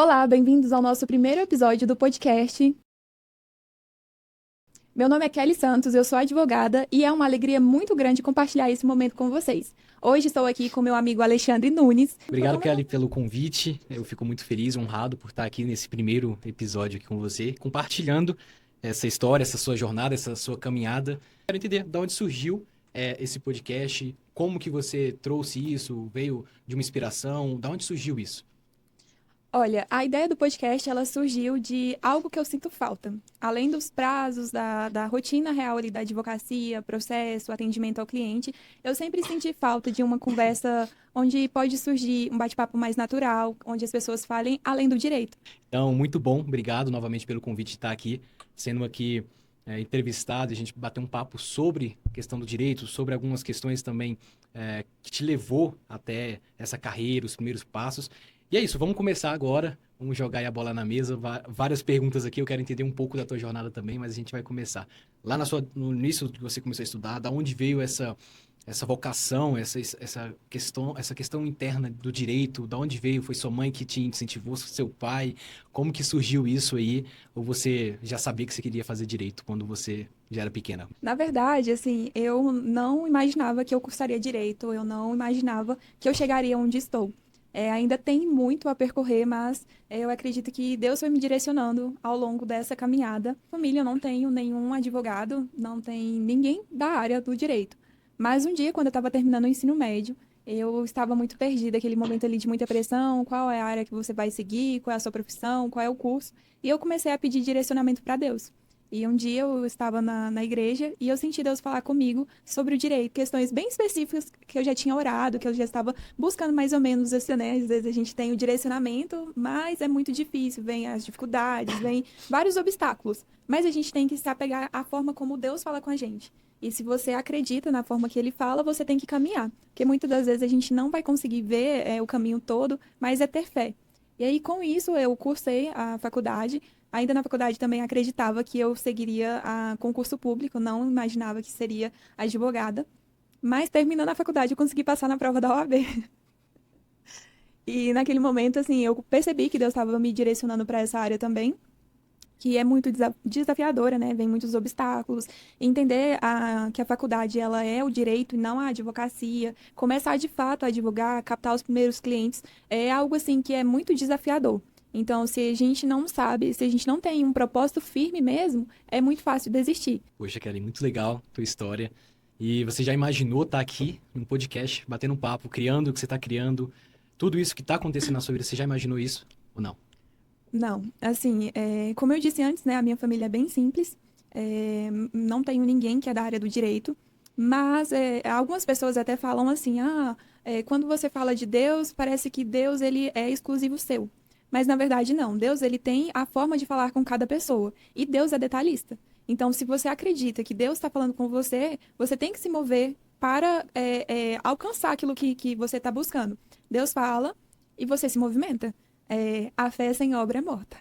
Olá, bem-vindos ao nosso primeiro episódio do podcast. Meu nome é Kelly Santos, eu sou advogada e é uma alegria muito grande compartilhar esse momento com vocês. Hoje estou aqui com meu amigo Alexandre Nunes. Obrigado, Kelly, pelo convite. Eu fico muito feliz, honrado por estar aqui nesse primeiro episódio aqui com você, compartilhando essa história, essa sua jornada, essa sua caminhada. Quero entender de onde surgiu esse podcast, como que você trouxe isso, veio de uma inspiração, de onde surgiu isso? Olha, a ideia do podcast ela surgiu de algo que eu sinto falta. Além dos prazos, da rotina real ali da advocacia, processo, atendimento ao cliente, eu sempre senti falta de uma conversa onde pode surgir um bate-papo mais natural, onde as pessoas falem além do direito. Então, muito bom, obrigado novamente pelo convite de estar aqui, sendo aqui entrevistado, a gente bater um papo sobre a questão do direito, sobre algumas questões também que te levou até essa carreira, os primeiros passos. E é isso, vamos começar agora, vamos jogar aí a bola na mesa, várias perguntas aqui, eu quero entender um pouco da tua jornada também, mas a gente vai começar. Lá no início que você começou a estudar, da onde veio essa vocação, essa questão interna do direito, da onde veio? Foi sua mãe que te incentivou, seu pai? Como que surgiu isso aí? Ou você já sabia que você queria fazer direito quando você já era pequena? Na verdade, assim, eu não imaginava que eu cursaria direito, eu não imaginava que eu chegaria onde estou. Ainda tem muito a percorrer, mas eu acredito que Deus foi me direcionando ao longo dessa caminhada. Família, eu não tenho nenhum advogado, não tem ninguém da área do direito. Mas um dia, quando eu estava terminando o ensino médio, eu estava muito perdida, aquele momento ali de muita pressão, qual é a área que você vai seguir, qual é a sua profissão, qual é o curso. E eu comecei a pedir direcionamento para Deus. E um dia eu estava na igreja e eu senti Deus falar comigo sobre o direito, questões bem específicas que eu já tinha orado, que eu já estava buscando mais ou menos, assim, né? Às vezes a gente tem o direcionamento, mas é muito difícil, vem as dificuldades, vem vários obstáculos. Mas a gente tem que se apegar à forma como Deus fala com a gente. E se você acredita na forma que ele fala, você tem que caminhar. Porque muitas das vezes a gente não vai conseguir ver o caminho todo, mas é ter fé. E aí, com isso, eu cursei a faculdade. Ainda na faculdade também acreditava que eu seguiria a concurso público, não imaginava que seria advogada. Mas terminando a faculdade, eu consegui passar na prova da OAB. E naquele momento, assim, eu percebi que Deus estava me direcionando para essa área também, que é muito desafiadora, né? Vem muitos obstáculos. Entender que a faculdade ela é o direito e não a advocacia. Começar de fato a advogar, captar os primeiros clientes, é algo assim que é muito desafiador. Então, se a gente não sabe, se a gente não tem um propósito firme mesmo, é muito fácil desistir. Poxa, Kelly, muito legal a tua história. E você já imaginou estar aqui num podcast, batendo um papo, criando o que você está criando, tudo isso que está acontecendo na sua vida, você já imaginou isso ou não? Não, assim, como eu disse antes, né, a minha família é bem simples, não tenho ninguém que é da área do direito, mas algumas pessoas até falam assim, quando você fala de Deus, parece que Deus ele é exclusivo seu. Mas na verdade não, Deus ele tem a forma de falar com cada pessoa e Deus é detalhista. Então, se você acredita que Deus está falando com você, você tem que se mover para alcançar aquilo que você está buscando. Deus fala e você se movimenta. A fé sem obra é morta.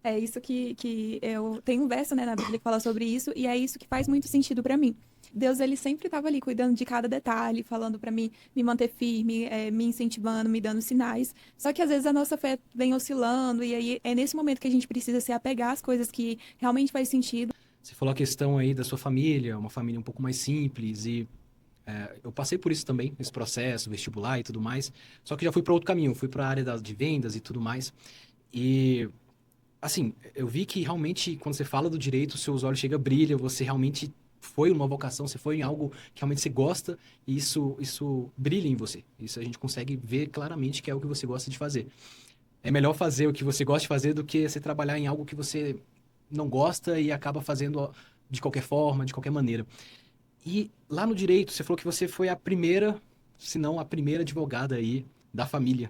É isso que eu tenho um verso, né, na Bíblia que fala sobre isso e é isso que faz muito sentido para mim. Deus ele sempre estava ali cuidando de cada detalhe, falando para mim me manter firme, me incentivando, me dando sinais. Só que às vezes a nossa fé vem oscilando e aí é nesse momento que a gente precisa se apegar às coisas que realmente faz sentido. Você falou a questão aí da sua família, uma família um pouco mais simples e eu passei por isso também, esse processo, vestibular e tudo mais, só que já fui para outro caminho, fui para a área de vendas e tudo mais. E, assim, eu vi que realmente, quando você fala do direito, seus olhos chegam a brilhar, você realmente foi uma vocação, você foi em algo que realmente você gosta e isso brilha em você. Isso a gente consegue ver claramente que é o que você gosta de fazer. É melhor fazer o que você gosta de fazer do que você trabalhar em algo que você não gosta e acaba fazendo de qualquer forma, de qualquer maneira. E lá no direito, você falou que você foi a primeira, se não a primeira advogada aí da família.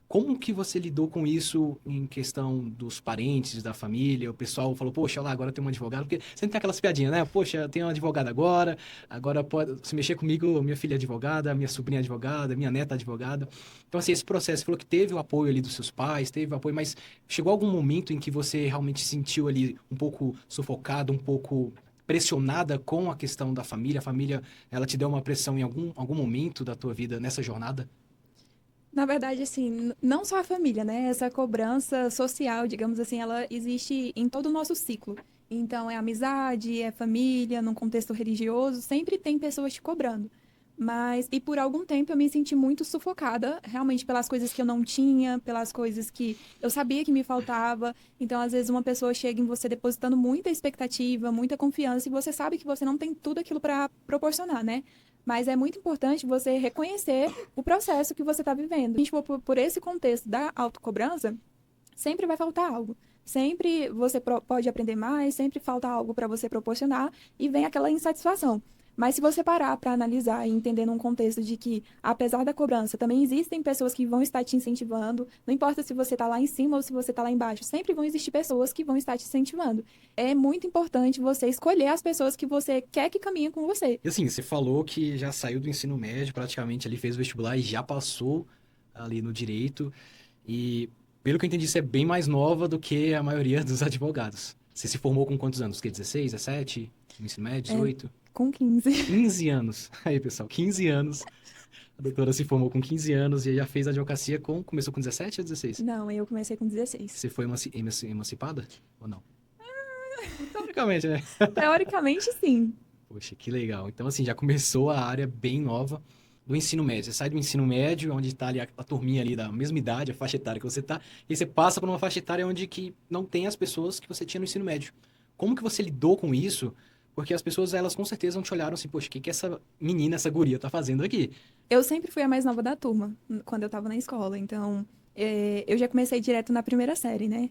Como que você lidou com isso em questão dos parentes, da família? O pessoal falou, poxa, lá, agora tem uma advogada. Porque sempre tem aquelas piadinhas, né? Poxa, tem uma advogada agora pode se mexer comigo, minha filha é advogada, minha sobrinha é advogada, minha neta é advogada. Então, assim, esse processo, você falou que teve o apoio ali dos seus pais, teve o apoio, mas chegou algum momento em que você realmente se sentiu ali um pouco sufocado, um pouco pressionada com a questão da família? A família, ela te deu uma pressão em algum momento da tua vida nessa jornada? Na verdade, assim, não só a família, né? Essa cobrança social, digamos assim, ela existe em todo o nosso ciclo. Então, é amizade, é família, num contexto religioso, sempre tem pessoas te cobrando. Mas, e por algum tempo eu me senti muito sufocada, realmente pelas coisas que eu não tinha, pelas coisas que eu sabia que me faltava. Então, às vezes, uma pessoa chega em você depositando muita expectativa, muita confiança, e você sabe que você não tem tudo aquilo para proporcionar, né? Mas é muito importante você reconhecer o processo que você está vivendo. A gente for por esse contexto da autocobrança, sempre vai faltar algo. Sempre você pode aprender mais, sempre falta algo para você proporcionar e vem aquela insatisfação. Mas se você parar para analisar e entender num contexto de que, apesar da cobrança, também existem pessoas que vão estar te incentivando, não importa se você está lá em cima ou se você está lá embaixo, sempre vão existir pessoas que vão estar te incentivando. É muito importante você escolher as pessoas que você quer que caminhem com você. E assim, você falou que já saiu do ensino médio, praticamente ali fez o vestibular e já passou ali no direito. E pelo que eu entendi, você é bem mais nova do que a maioria dos advogados. Você se formou com quantos anos? Que 16, 17? No ensino médio, É, 18? com 15. 15 anos. Aí, pessoal, 15 anos. A doutora se formou com 15 anos e já fez advocacia com... Começou com 17 ou 16? Não, eu comecei com 16. Você foi emancipada? Ou não? Teoricamente, né? Teoricamente, sim. Poxa, que legal. Então, assim, já começou a área bem nova do ensino médio. Você sai do ensino médio, onde está ali a turminha ali da mesma idade, a faixa etária que você está, e você passa para uma faixa etária onde que não tem as pessoas que você tinha no ensino médio. Como que você lidou com isso? Porque as pessoas, elas com certeza não te olharam assim, poxa, o que que essa menina, essa guria tá fazendo aqui? Eu sempre fui a mais nova da turma, quando eu estava na escola. Então, eu já comecei direto na primeira série, né?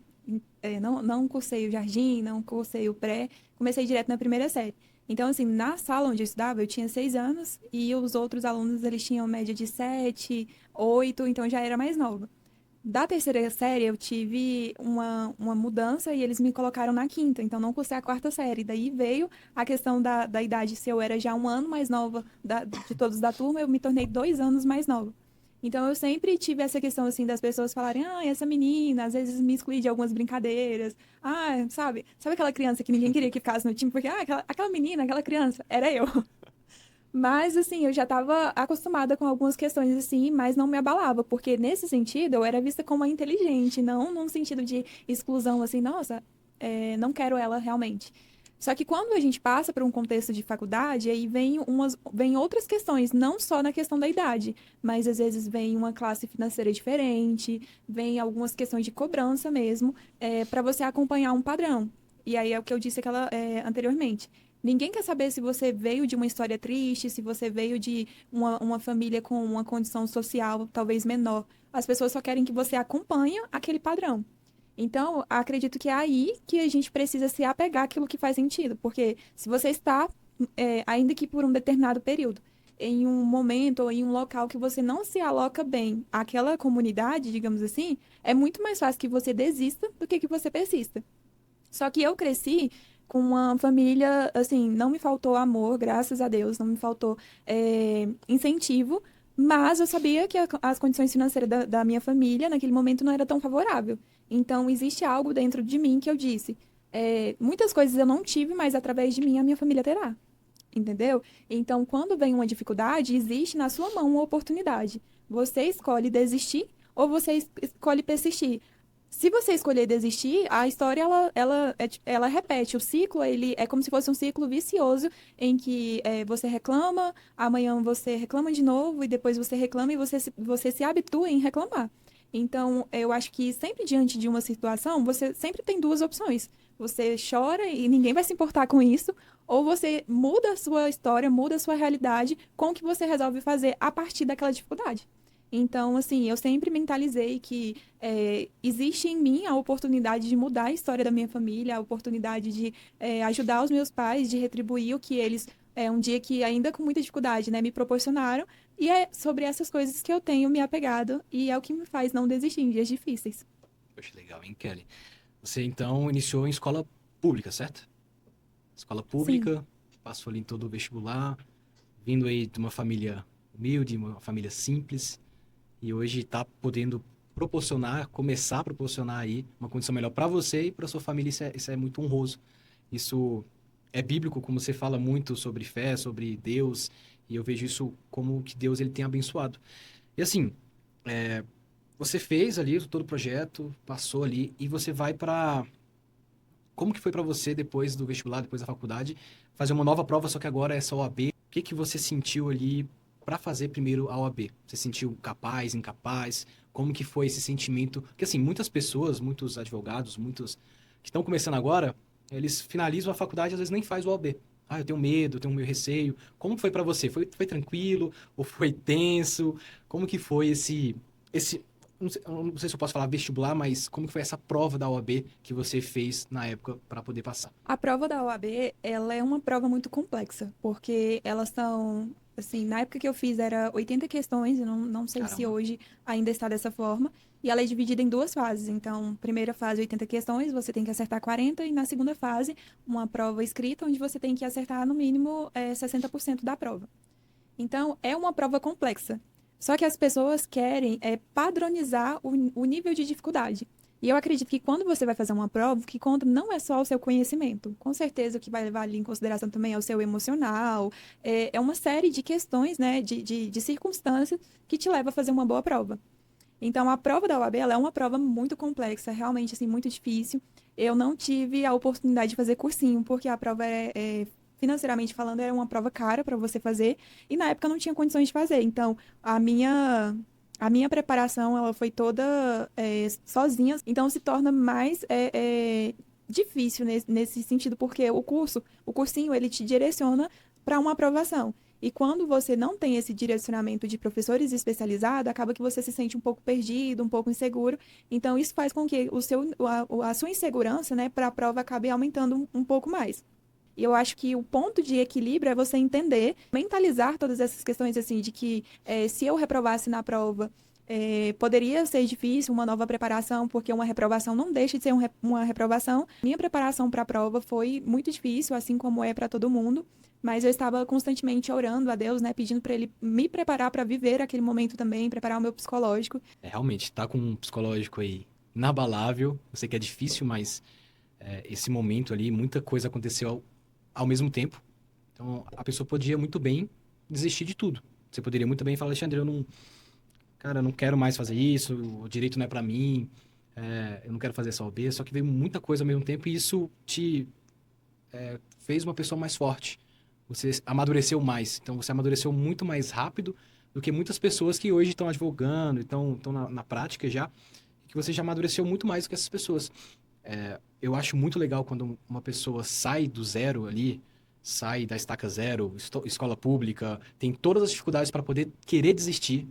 Não cursei o jardim, não cursei o pré, comecei direto na primeira série. Então, assim, na sala onde eu estudava, eu tinha 6 anos e os outros alunos, eles tinham média de 7, 8, então eu já era mais nova. Da terceira série, eu tive uma mudança e eles me colocaram na quinta, então não cursei a quarta série. Daí veio a questão da idade, se eu era já um ano mais nova de todos da turma, eu me tornei 2 anos mais nova. Então eu sempre tive essa questão assim das pessoas falarem, ah, essa menina, às vezes me excluí de algumas brincadeiras. Ah, sabe aquela criança que ninguém queria que ficasse no time, porque aquela menina, aquela criança, era eu. Mas, assim, eu já estava acostumada com algumas questões assim, mas não me abalava, porque nesse sentido eu era vista como a inteligente, não num sentido de exclusão, assim, nossa, não quero ela realmente. Só que quando a gente passa para um contexto de faculdade, aí vem outras questões, não só na questão da idade, mas às vezes vem uma classe financeira diferente, vem algumas questões de cobrança mesmo, para você acompanhar um padrão. E aí é o que eu disse anteriormente. Ninguém quer saber se você veio de uma história triste, se você veio de uma família com uma condição social talvez menor. As pessoas só querem que você acompanhe aquele padrão. Então, acredito que é aí que a gente precisa se apegar àquilo que faz sentido. Porque se você está, ainda que por um determinado período, em um momento ou em um local que você não se aloca bem àquela comunidade, digamos assim, é muito mais fácil que você desista do que você persista. Só que eu cresci com uma família, assim, não me faltou amor, graças a Deus, não me faltou incentivo, mas eu sabia que as condições financeiras da minha família naquele momento não era tão favorável. Então, existe algo dentro de mim que eu disse, muitas coisas eu não tive, mas através de mim a minha família terá. Entendeu? Então, quando vem uma dificuldade, existe na sua mão uma oportunidade. Você escolhe desistir ou você escolhe persistir. Se você escolher desistir, a história ela repete. O ciclo ele é como se fosse um ciclo vicioso em que você reclama, amanhã você reclama de novo e depois você reclama e você se habitua em reclamar. Então, eu acho que sempre diante de uma situação, você sempre tem duas opções. Você chora e ninguém vai se importar com isso, ou você muda a sua história, muda a sua realidade com o que você resolve fazer a partir daquela dificuldade. Então, assim, eu sempre mentalizei que existe em mim a oportunidade de mudar a história da minha família, a oportunidade de ajudar os meus pais, de retribuir o que eles, um dia que ainda com muita dificuldade, né, me proporcionaram. E é sobre essas coisas que eu tenho me apegado e é o que me faz não desistir em dias difíceis. Poxa, legal, hein, Kelly? Você, então, iniciou em escola pública, certo? Escola Sim. pública, passou ali em todo o vestibular, vindo aí de uma família humilde, uma família simples, e hoje está podendo proporcionar, começar a proporcionar aí uma condição melhor para você e para sua família. Isso é muito honroso. Isso é bíblico, como você fala muito sobre fé, sobre Deus, e eu vejo isso como que Deus ele tem abençoado. E assim, Você fez ali todo o projeto, passou ali, e você vai para... Como que foi para você, depois do vestibular, depois da faculdade, fazer uma nova prova, só que agora é essa OAB? O que que você sentiu ali para fazer primeiro a OAB? Você sentiu capaz, incapaz? Como que foi esse sentimento? Porque, assim, muitas pessoas, muitos advogados, muitos que estão começando agora, eles finalizam a faculdade e às vezes nem faz o OAB. Ah, eu tenho medo, eu tenho meu receio. Como foi para você? Foi tranquilo ou foi tenso? Como que foi esse eu não sei se eu posso falar vestibular, mas como que foi essa prova da OAB que você fez na época para poder passar? A prova da OAB, ela é uma prova muito complexa, porque elas são, assim, na época que eu fiz era 80 questões, eu não sei se Caramba. hoje ainda está dessa forma, e ela é dividida em duas fases. Então, primeira fase, 80 questões, você tem que acertar 40, e na segunda fase, uma prova escrita, onde você tem que acertar no mínimo 60% da prova. Então, é uma prova complexa. Só que as pessoas querem padronizar o nível de dificuldade. E eu acredito que quando você vai fazer uma prova, o que conta não é só o seu conhecimento. Com certeza o que vai levar ali em consideração também é o seu emocional. É uma série de questões, né, de circunstâncias que te leva a fazer uma boa prova. Então, a prova da OAB, ela é uma prova muito complexa, realmente, assim, muito difícil. Eu não tive a oportunidade de fazer cursinho, porque a prova financeiramente falando, era uma prova cara para você fazer, e na época eu não tinha condições de fazer. Então, a minha preparação, ela foi toda sozinha, então se torna mais difícil nesse sentido, porque o cursinho, ele te direciona para uma aprovação. E quando você não tem esse direcionamento de professores especializados, acaba que você se sente um pouco perdido, um pouco inseguro. Então, isso faz com que a sua insegurança, né, para a prova acabe aumentando um pouco mais. E eu acho que o ponto de equilíbrio é você entender, mentalizar todas essas questões, assim, de que se eu reprovasse na prova, poderia ser difícil uma nova preparação, porque uma reprovação não deixa de ser uma reprovação. Minha preparação para a prova foi muito difícil, assim como é para todo mundo, mas eu estava constantemente orando a Deus, né, pedindo para Ele me preparar para viver aquele momento também, preparar o meu psicológico. Realmente, tá com um psicológico aí inabalável. Eu sei que é difícil, mas esse momento ali, muita coisa aconteceu ao mesmo tempo. Então, a pessoa podia muito bem desistir de tudo. Você poderia muito bem falar, Alexandre, cara, eu não quero mais fazer isso, o direito não é para mim, eu não quero fazer essa OAB, só que veio muita coisa ao mesmo tempo e isso te fez uma pessoa mais forte. Você amadureceu mais. Então, você amadureceu muito mais rápido do que muitas pessoas que hoje estão advogando, estão na prática já, que você já amadureceu muito mais do que essas pessoas. Eu acho muito legal quando uma pessoa sai do zero ali, sai da estaca zero, escola pública, tem todas as dificuldades para poder desistir,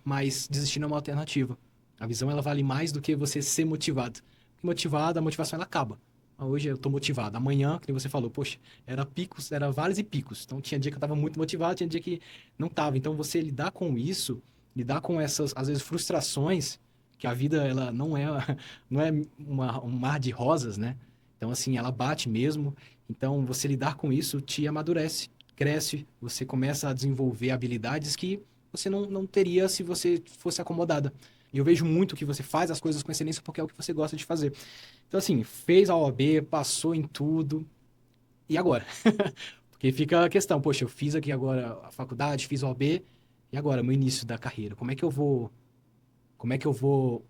mas desistir não é uma alternativa. A visão ela vale mais do que você ser motivado. Porque motivado, a motivação ela acaba. Hoje eu tô motivado. Amanhã, que nem você falou, poxa, era picos, era vales e picos. Então tinha dia que eu tava muito motivado, tinha dia que não tava. Então você lidar com isso, lidar com essas, às vezes, frustrações, que a vida ela não é, não é um mar de rosas, né? Então, assim, ela bate mesmo. Então, você lidar com isso te amadurece, cresce, você começa a desenvolver habilidades que você não teria se você fosse acomodada. E eu vejo muito que você faz as coisas com excelência porque é o que você gosta de fazer. Então, assim, fez a OAB, passou em tudo. E agora? Porque fica a questão, poxa, eu fiz aqui agora a faculdade, fiz a OAB, e agora, meu início da carreira? Como é que eu vou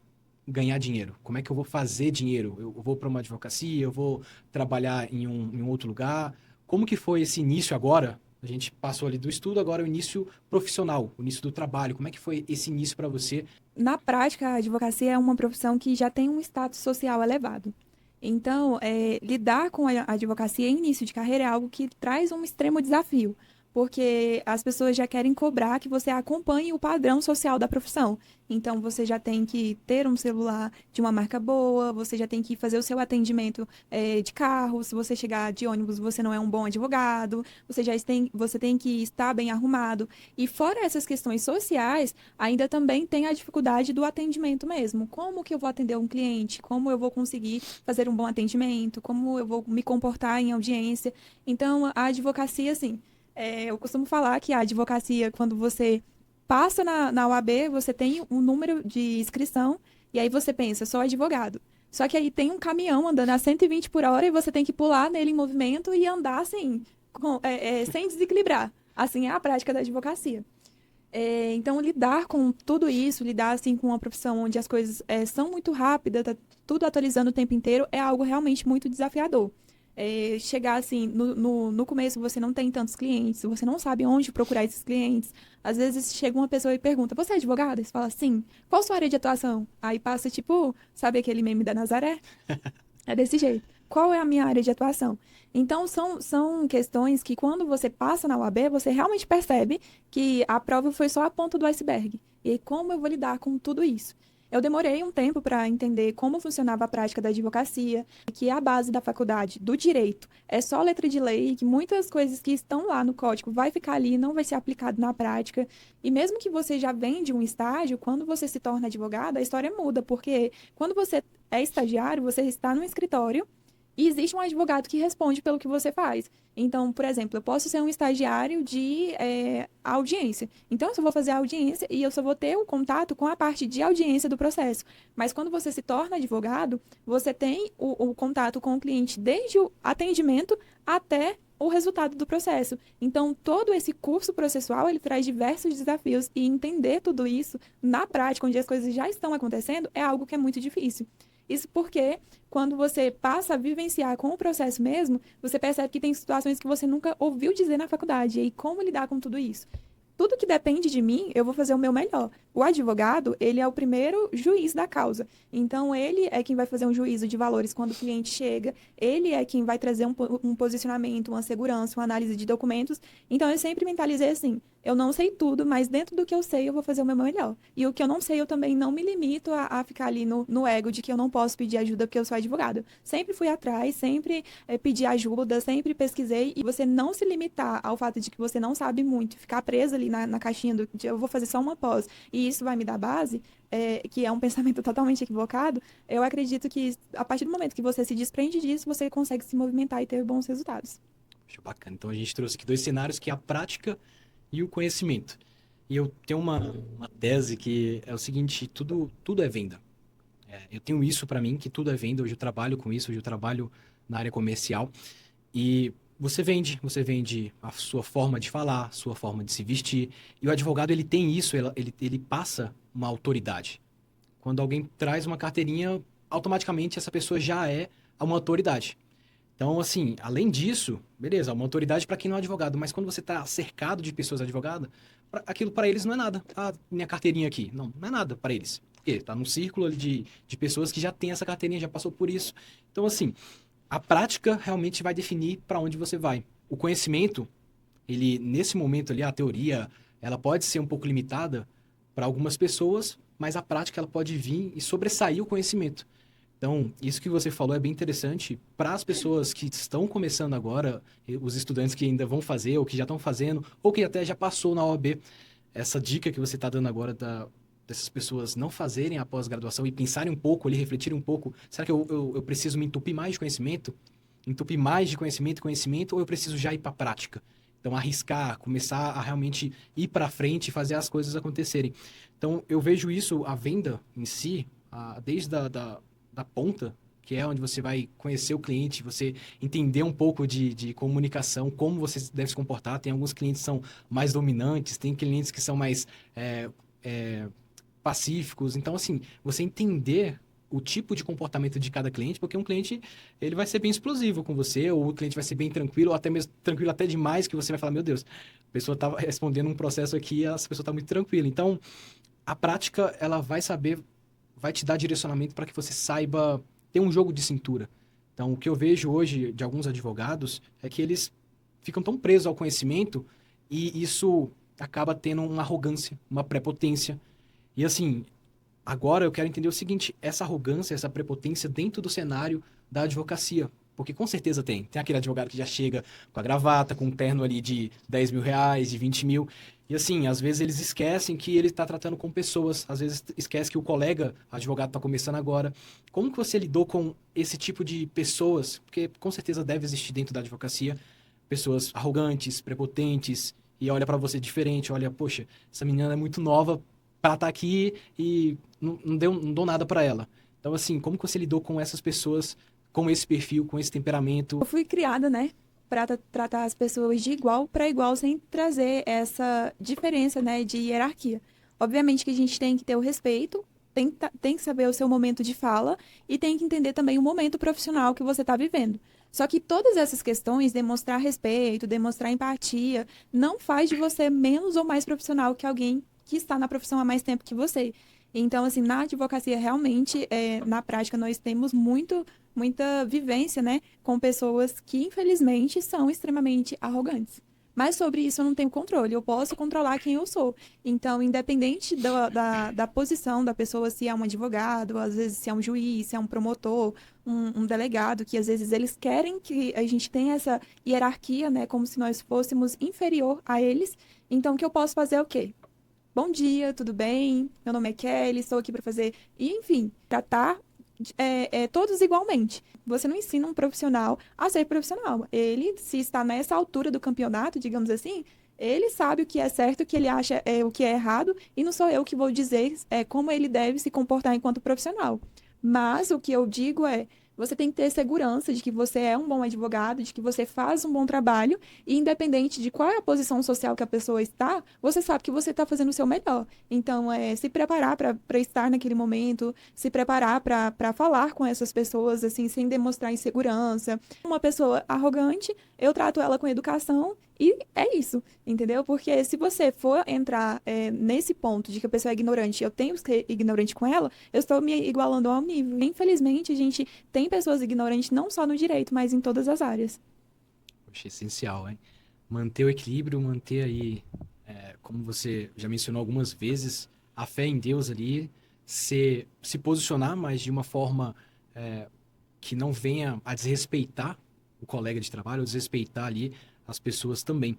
ganhar dinheiro? Como é que eu vou fazer dinheiro? Eu vou para uma advocacia, eu vou trabalhar em um outro lugar? Como que foi esse início agora? A gente passou ali do estudo, agora o início profissional, o início do trabalho. Como é que foi esse início para você? Na prática, a advocacia é uma profissão que já tem um status social elevado. Então, lidar com a advocacia em início de carreira é algo que traz um extremo desafio, porque as pessoas já querem cobrar que você acompanhe o padrão social da profissão. Então, você já tem que ter um celular de uma marca boa, você já tem que fazer o seu atendimento de carro. Se você chegar de ônibus, você não é um bom advogado, você tem que estar bem arrumado. E fora essas questões sociais, ainda também tem a dificuldade do atendimento mesmo. Como que eu vou atender um cliente? Como eu vou conseguir fazer um bom atendimento? Como eu vou me comportar em audiência? Então, a advocacia, assim, eu costumo falar que a advocacia, quando você passa na UAB, você tem um número de inscrição e aí você pensa, sou advogado. Só que aí tem um caminhão andando a 120 por hora e você tem que pular nele em movimento e andar assim, sem desequilibrar. Assim é a prática da advocacia. Então, lidar com tudo isso, lidar assim com uma profissão onde as coisas são muito rápidas, tá tudo atualizando o tempo inteiro, é algo realmente muito desafiador. Chegar assim, no começo você não tem tantos clientes, você não sabe onde procurar esses clientes. Às vezes chega uma pessoa e pergunta: Você é advogada? E você fala: Sim. Qual sua área de atuação? Aí passa tipo, sabe aquele meme da Nazaré? É desse jeito. Qual é a minha área de atuação? Então, são questões que, quando você passa na UAB, você realmente percebe que a prova foi só a ponta do iceberg. E aí, como eu vou lidar com tudo isso? Eu demorei um tempo para entender como funcionava a prática da advocacia, que é a base da faculdade, do direito. É só letra de lei, que muitas coisas que estão lá no código vai ficar ali, e não vai ser aplicado na prática. E mesmo que você já vem de um estágio, quando você se torna advogado, a história muda, porque quando você é estagiário, você está no escritório e existe um advogado que responde pelo que você faz. Então, por exemplo, eu posso ser um estagiário de audiência. Então, eu só vou fazer a audiência e eu só vou ter o contato com a parte de audiência do processo. Mas quando você se torna advogado, você tem o contato com o cliente desde o atendimento até o resultado do processo. Então, todo esse curso processual, ele traz diversos desafios e entender tudo isso na prática, onde as coisas já estão acontecendo, é algo que é muito difícil. Isso porque, quando você passa a vivenciar com o processo mesmo, você percebe que tem situações que você nunca ouviu dizer na faculdade. E aí, como lidar com tudo isso? Tudo que depende de mim, eu vou fazer o meu melhor. O advogado, ele é o primeiro juiz da causa. Então, ele é quem vai fazer um juízo de valores quando o cliente chega, ele é quem vai trazer um posicionamento, uma segurança, uma análise de documentos. Então, eu sempre mentalizei assim: eu não sei tudo, mas dentro do que eu sei, eu vou fazer o meu melhor. E o que eu não sei, eu também não me limito a ficar ali no ego de que eu não posso pedir ajuda porque eu sou advogado. Sempre fui atrás, sempre pedi ajuda, sempre pesquisei. E você não se limitar ao fato de que você não sabe muito, ficar preso ali na caixinha de eu vou fazer só uma pós e isso vai me dar base, que é um pensamento totalmente equivocado, eu acredito que a partir do momento que você se desprende disso, você consegue se movimentar e ter bons resultados. Poxa, bacana. Então a gente trouxe aqui dois cenários, que é a prática e o conhecimento. E eu tenho uma tese que é o seguinte: tudo é venda. Eu tenho isso para mim, que tudo é venda. Hoje eu trabalho com isso, hoje eu trabalho na área comercial. E você vende a sua forma de falar, sua forma de se vestir. E o advogado, ele tem isso, ele passa uma autoridade. Quando alguém traz uma carteirinha, automaticamente essa pessoa já é uma autoridade. Então, assim, além disso, beleza, uma autoridade para quem não é advogado, mas quando você está cercado de pessoas advogadas, aquilo para eles não é nada. Ah, minha carteirinha aqui. Não, não é nada para eles. Porque está num círculo ali de pessoas que já tem essa carteirinha, já passou por isso. Então, assim, a prática realmente vai definir para onde você vai. O conhecimento, ele, nesse momento ali, a teoria, ela pode ser um pouco limitada para algumas pessoas, mas a prática ela pode vir e sobressair o conhecimento. Então, isso que você falou é bem interessante para as pessoas que estão começando agora, os estudantes que ainda vão fazer, ou que já estão fazendo, ou que até já passou na OAB. Essa dica que você está dando agora dessas pessoas não fazerem a pós-graduação e pensarem um pouco ali, refletirem um pouco: será que eu preciso me entupir mais de conhecimento? Entupir mais de conhecimento, ou eu preciso já ir para a prática? Então, arriscar, começar a realmente ir para frente e fazer as coisas acontecerem. Então, eu vejo isso, a venda em si, desde da ponta, que é onde você vai conhecer o cliente, você entender um pouco de comunicação, como você deve se comportar. Tem alguns clientes que são mais dominantes, tem clientes que são mais pacíficos. Então, assim, você entender o tipo de comportamento de cada cliente, porque um cliente, ele vai ser bem explosivo com você, ou o cliente vai ser bem tranquilo, ou até mesmo tranquilo até demais, que você vai falar: meu Deus, a pessoa está respondendo um processo aqui, essa pessoa está muito tranquila. Então, a prática, ela vai te dar direcionamento para que você saiba ter um jogo de cintura. Então, o que eu vejo hoje de alguns advogados é que eles ficam tão presos ao conhecimento e isso acaba tendo uma arrogância, uma prepotência. E assim, agora eu quero entender o seguinte: essa arrogância, essa prepotência dentro do cenário da advocacia. Porque com certeza tem. Tem aquele advogado que já chega com a gravata, com um terno ali de 10 mil reais, de 20 mil. E assim, às vezes eles esquecem que ele está tratando com pessoas. Às vezes esquece que o colega advogado está começando agora. Como que você lidou com esse tipo de pessoas? Porque com certeza deve existir dentro da advocacia pessoas arrogantes, prepotentes, e olha para você diferente. Olha: poxa, essa menina é muito nova para estar aqui e não dou nada para ela. Então, assim, como que você lidou com essas pessoas, com esse perfil, com esse temperamento? Eu fui criada, né, para tratar as pessoas de igual para igual sem trazer essa diferença, né, de hierarquia. Obviamente que a gente tem que ter o respeito, tem que saber o seu momento de fala e tem que entender também o momento profissional que você está vivendo. Só que todas essas questões, demonstrar respeito, demonstrar empatia, não faz de você menos ou mais profissional que alguém que está na profissão há mais tempo que você. Então, assim, na advocacia, realmente, na prática, nós temos muita vivência, né, com pessoas que, infelizmente, são extremamente arrogantes. Mas sobre isso eu não tenho controle, eu posso controlar quem eu sou. Então, independente da posição da pessoa, se é um advogado, às vezes se é um juiz, se é um promotor, um delegado, que às vezes eles querem que a gente tenha essa hierarquia, né, como se nós fôssemos inferior a eles. Então, o que eu posso fazer é o quê? Bom dia, tudo bem? Meu nome é Kelly, estou aqui para fazer. E, enfim, tratar todos igualmente. Você não ensina um profissional a ser profissional. Ele, se está nessa altura do campeonato, digamos assim, ele sabe o que é certo, o que ele acha o que é errado, e não sou eu que vou dizer como ele deve se comportar enquanto profissional. Mas o que eu digo é, você tem que ter segurança de que você é um bom advogado, de que você faz um bom trabalho, e independente de qual é a posição social que a pessoa está, você sabe que você está fazendo o seu melhor. Então, se preparar para estar naquele momento, se preparar para falar com essas pessoas, assim, sem demonstrar insegurança. Uma pessoa arrogante, eu trato ela com educação e é isso, entendeu? Porque se você for entrar nesse ponto de que a pessoa é ignorante, eu tenho que ser ignorante com ela, eu estou me igualando ao nível. Infelizmente, a gente tem pessoas ignorantes não só no direito, mas em todas as áreas. Poxa, essencial, hein? Manter o equilíbrio, manter aí, como você já mencionou algumas vezes, a fé em Deus ali, se posicionar, mas de uma forma que não venha a desrespeitar o colega de trabalho, ou desrespeitar ali as pessoas também.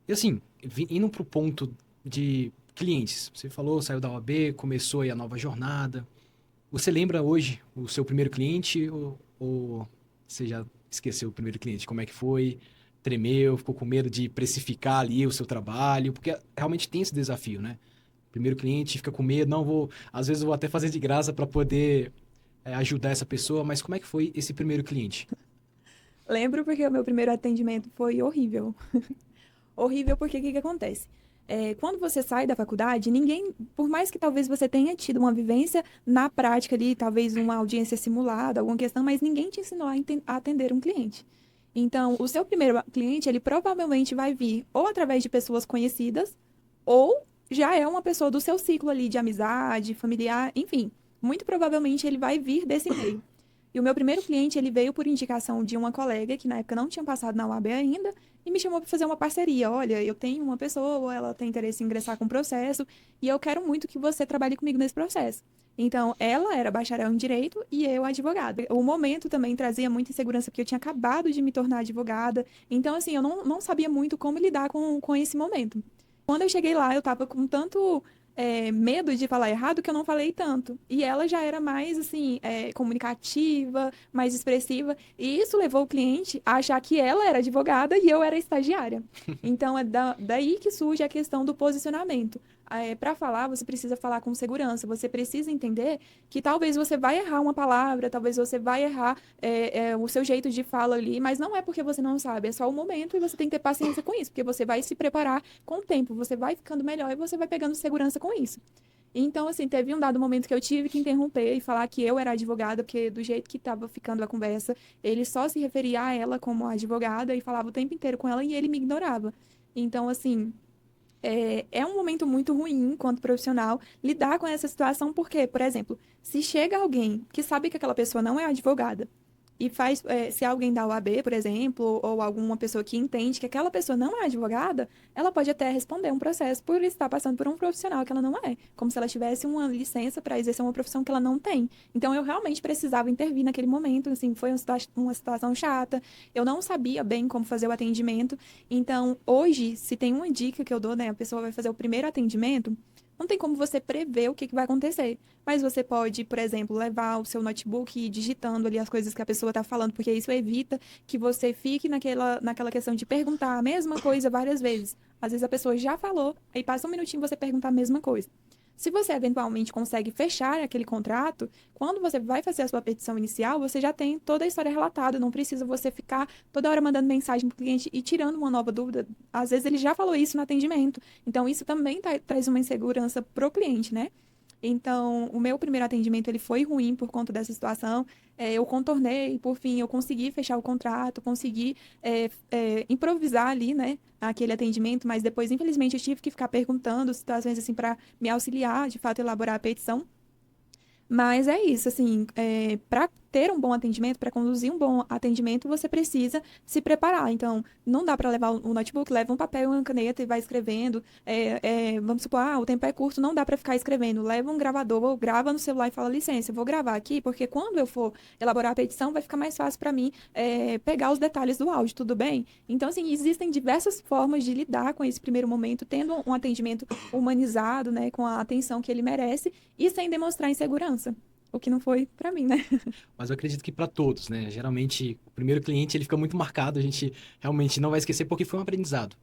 E assim, indo para o ponto de clientes, você falou, saiu da OAB, começou aí a nova jornada. Você lembra hoje o seu primeiro cliente ou você já esqueceu o primeiro cliente? Como é que foi? Tremeu, ficou com medo de precificar ali o seu trabalho? Porque realmente tem esse desafio, né? Primeiro cliente fica com medo, não vou, às vezes eu vou até fazer de graça para poder ajudar essa pessoa, mas como é que foi esse primeiro cliente? Lembro porque o meu primeiro atendimento foi horrível. Horrível porque o que acontece? Quando você sai da faculdade, ninguém, por mais que talvez você tenha tido uma vivência na prática ali, talvez uma audiência simulada, alguma questão, mas ninguém te ensinou a atender um cliente. Então, o seu primeiro cliente, ele provavelmente vai vir ou através de pessoas conhecidas, ou já é uma pessoa do seu ciclo ali de amizade, familiar, enfim. Muito provavelmente ele vai vir desse meio. E o meu primeiro cliente, ele veio por indicação de uma colega, que na época não tinha passado na UAB ainda, e me chamou para fazer uma parceria. Olha, eu tenho uma pessoa, ela tem interesse em ingressar com o processo, e eu quero muito que você trabalhe comigo nesse processo. Então, ela era bacharel em Direito e eu advogada. O momento também trazia muita insegurança, porque eu tinha acabado de me tornar advogada. Então, assim, eu não sabia muito como lidar com esse momento. Quando eu cheguei lá, eu tava com tanto medo de falar errado que eu não falei tanto. E ela já era mais, assim, comunicativa, mais expressiva. E isso levou o cliente a achar que ela era advogada e eu era estagiária. Então, é daí que surge a questão do posicionamento. Para falar, você precisa falar com segurança. Você precisa entender que talvez você vai errar uma palavra, talvez você vai errar o seu jeito de fala ali, mas não é porque você não sabe, é só o momento e você tem que ter paciência com isso, porque você vai se preparar com o tempo, você vai ficando melhor e você vai pegando segurança com isso. Então, assim, teve um dado momento que eu tive que interromper e falar que eu era advogada, porque do jeito que estava ficando a conversa, ele só se referia a ela como advogada e falava o tempo inteiro com ela e ele me ignorava. Então, assim, é um momento muito ruim, enquanto profissional, lidar com essa situação, porque, por exemplo, se chega alguém que sabe que aquela pessoa não é advogada e faz, se alguém da OAB, por exemplo, ou alguma pessoa que entende que aquela pessoa não é advogada, ela pode até responder um processo por estar passando por um profissional que ela não é, como se ela tivesse uma licença para exercer uma profissão que ela não tem. Então, eu realmente precisava intervir naquele momento, assim, foi uma situação chata, eu não sabia bem como fazer o atendimento. Então, hoje, se tem uma dica que eu dou, né, a pessoa vai fazer o primeiro atendimento, não tem como você prever o que vai acontecer. Mas você pode, por exemplo, levar o seu notebook e ir digitando ali as coisas que a pessoa está falando, porque isso evita que você fique naquela questão de perguntar a mesma coisa várias vezes. Às vezes a pessoa já falou, aí passa um minutinho você perguntar a mesma coisa. Se você eventualmente consegue fechar aquele contrato, quando você vai fazer a sua petição inicial, você já tem toda a história relatada, não precisa você ficar toda hora mandando mensagem para o cliente e tirando uma nova dúvida. Às vezes ele já falou isso no atendimento. Então, isso também traz uma insegurança para o cliente, né? Então, o meu primeiro atendimento ele foi ruim por conta dessa situação. Eu contornei, por fim, eu consegui fechar o contrato, consegui improvisar ali, né, aquele atendimento, mas depois, infelizmente, eu tive que ficar perguntando situações assim para me auxiliar, de fato, elaborar a petição. Mas é isso, assim, para ter um bom atendimento, para conduzir um bom atendimento, você precisa se preparar. Então, não dá para levar o notebook, leva um papel e uma caneta e vai escrevendo. Vamos supor, o tempo é curto, não dá para ficar escrevendo. Leva um gravador, ou grava no celular e fala, licença, eu vou gravar aqui, porque quando eu for elaborar a petição, vai ficar mais fácil para mim pegar os detalhes do áudio, tudo bem? Então, assim, existem diversas formas de lidar com esse primeiro momento, tendo um atendimento humanizado, né, com a atenção que ele merece e sem demonstrar insegurança. O que não foi para mim, né? Mas eu acredito que para todos, né? Geralmente, o primeiro cliente, ele fica muito marcado, a gente realmente não vai esquecer porque foi um aprendizado.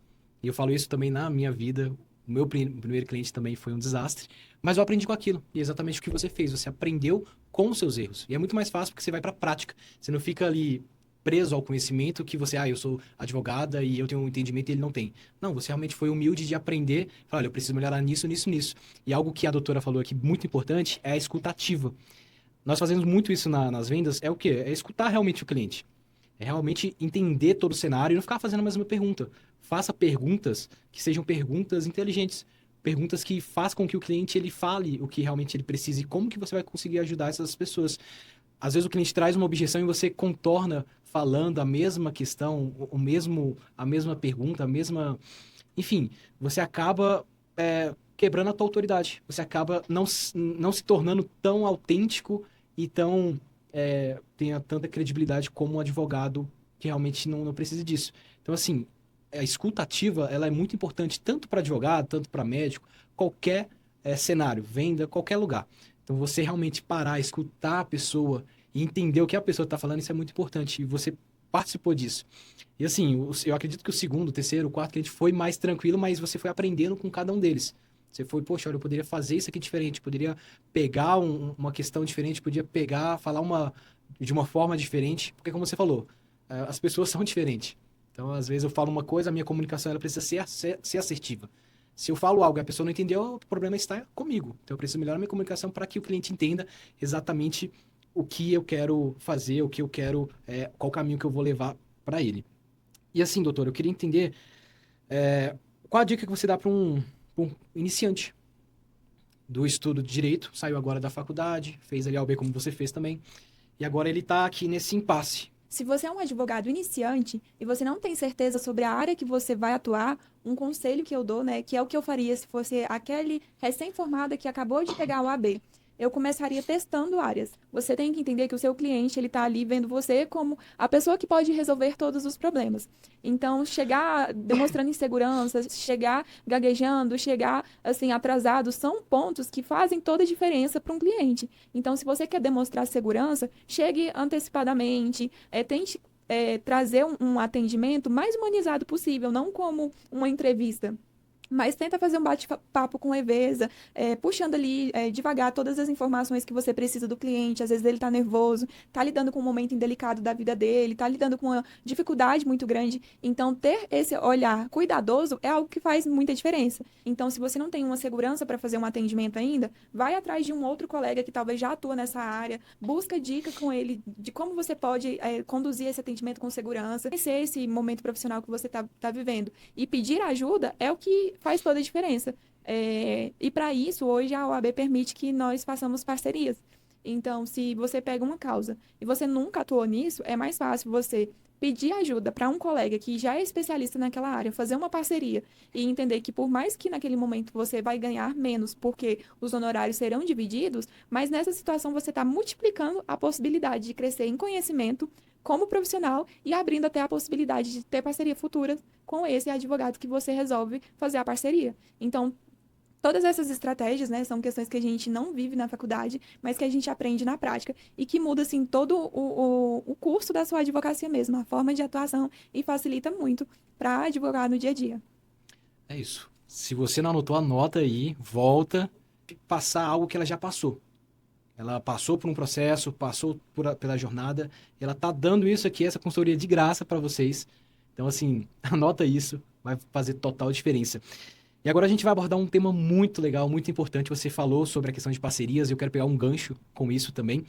E eu falo isso também na minha vida. O meu primeiro cliente também foi um desastre, mas eu aprendi com aquilo. E é exatamente o que você fez. Você aprendeu com os seus erros. E é muito mais fácil porque você vai para a prática. Você não fica ali preso ao conhecimento que você, eu sou advogada e eu tenho um entendimento e ele não tem. Não, você realmente foi humilde de aprender. Falar, olha, eu preciso melhorar nisso, nisso, nisso. E algo que a doutora falou aqui muito importante é a escutativa. Nós fazemos muito isso nas vendas, é o quê? É escutar realmente o cliente. É realmente entender todo o cenário e não ficar fazendo a mesma pergunta. Faça perguntas que sejam perguntas inteligentes. Perguntas que façam com que o cliente ele fale o que realmente ele precisa e como que você vai conseguir ajudar essas pessoas. Às vezes o cliente traz uma objeção e você contorna falando a mesma questão, a mesma pergunta, a mesma... Enfim, você acaba quebrando a tua autoridade. Você acaba não se tornando tão autêntico e tenha tanta credibilidade como um advogado que realmente não precisa disso. Então, assim, a escuta ativa, ela é muito importante tanto para advogado, tanto para médico, qualquer cenário, venda, qualquer lugar. Então, você realmente parar, escutar a pessoa e entender o que a pessoa está falando, isso é muito importante. E você participou disso. E assim, eu acredito que o segundo, o terceiro, o quarto cliente foi mais tranquilo, mas você foi aprendendo com cada um deles. Você foi, poxa, olha, eu poderia fazer isso aqui diferente, poderia pegar uma questão diferente, podia falar de uma forma diferente, porque como você falou, as pessoas são diferentes. Então, às vezes eu falo uma coisa, a minha comunicação ela precisa ser assertiva. Se eu falo algo e a pessoa não entendeu, o problema está comigo. Então, eu preciso melhorar a minha comunicação para que o cliente entenda exatamente o que eu quero fazer, o que eu quero, qual caminho que eu vou levar para ele. E assim, doutor, eu queria entender qual a dica que você dá para um iniciante do estudo de direito, saiu agora da faculdade, fez ali a OAB como você fez também, e agora ele está aqui nesse impasse. Se você é um advogado iniciante e você não tem certeza sobre a área que você vai atuar, um conselho que eu dou, né, que é o que eu faria se fosse aquele recém-formado que acabou de pegar o AB. Eu começaria testando áreas. Você tem que entender que o seu cliente, ele está ali vendo você como a pessoa que pode resolver todos os problemas. Então, chegar demonstrando insegurança, chegar gaguejando, chegar assim atrasado, são pontos que fazem toda a diferença para um cliente. Então, se você quer demonstrar segurança, chegue antecipadamente, tente trazer um atendimento mais humanizado possível, não como uma entrevista. Mas tenta fazer um bate-papo com leveza, puxando ali devagar todas as informações que você precisa do cliente. Às vezes ele está nervoso, está lidando com um momento indelicado da vida dele, está lidando com uma dificuldade muito grande. Então, ter esse olhar cuidadoso é algo que faz muita diferença. Então, se você não tem uma segurança para fazer um atendimento ainda, vai atrás de um outro colega que talvez já atua nessa área, busca dica com ele de como você pode conduzir esse atendimento com segurança, conhecer esse momento profissional que você está vivendo. E pedir ajuda é o que faz toda a diferença. E para isso, hoje a OAB permite que nós façamos parcerias. Então, se você pega uma causa e você nunca atuou nisso, é mais fácil você pedir ajuda para um colega que já é especialista naquela área, fazer uma parceria e entender que por mais que naquele momento você vai ganhar menos porque os honorários serão divididos, mas nessa situação você está multiplicando a possibilidade de crescer em conhecimento como profissional e abrindo até a possibilidade de ter parceria futura com esse advogado que você resolve fazer a parceria. Então, todas essas estratégias, né, são questões que a gente não vive na faculdade, mas que a gente aprende na prática e que muda, assim, todo o curso da sua advocacia mesmo, a forma de atuação e facilita muito para advogar no dia a dia. É isso. Se você não anotou, anota aí, volta passar algo que ela já passou. Ela passou por um processo, pela jornada, e ela tá dando isso aqui, essa consultoria de graça para vocês. Então, assim, anota isso, vai fazer total diferença. E agora a gente vai abordar um tema muito legal, muito importante. Você falou sobre a questão de parcerias, e eu quero pegar um gancho com isso também,